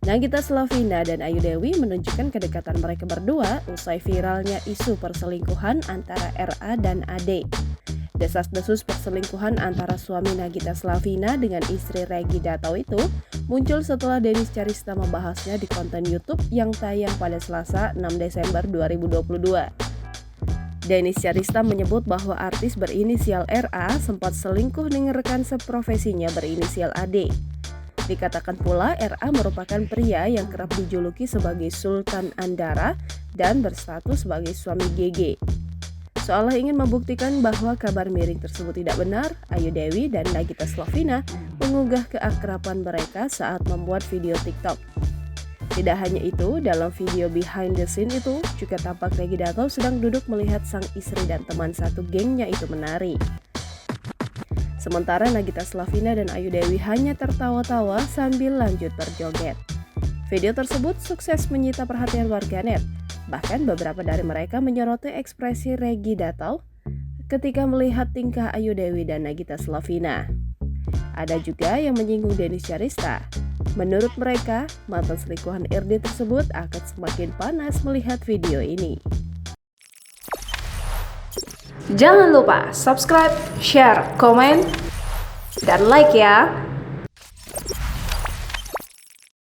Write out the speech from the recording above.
Nagita Slavina dan Ayu Dewi menunjukkan kedekatan mereka berdua usai viralnya isu perselingkuhan antara RA dan Ade. Desas-desus perselingkuhan antara suami Nagita Slavina dengan istri Reggy Datau itu muncul setelah Dennis Carista membahasnya di konten YouTube yang tayang pada Selasa 6 Desember 2022. Dennis Carista menyebut bahwa artis berinisial RA sempat selingkuh dengan rekan seprofesinya berinisial AD. Dikatakan pula RA merupakan pria yang kerap dijuluki sebagai Sultan Andara dan berstatus sebagai suami GG. Seolah ingin membuktikan bahwa kabar miring tersebut tidak benar, Ayu Dewi dan Nagita Slavina mengunggah keakraban mereka saat membuat video TikTok. Tidak hanya itu, dalam video behind the scene itu juga tampak Reggy Datau sedang duduk melihat sang istri dan teman satu gengnya itu menari. Sementara Nagita Slavina dan Ayu Dewi hanya tertawa-tawa sambil lanjut berjoget. Video tersebut sukses menyita perhatian warganet. Bahkan beberapa dari mereka menyoroti ekspresi Reggy Datau ketika melihat tingkah Ayu Dewi dan Nagita Slavina. Ada juga yang menyinggung Dennis Carista. Menurut mereka, mantan selingkuhan RD tersebut akan semakin panas melihat video ini. Jangan lupa subscribe, share, komen, dan like ya!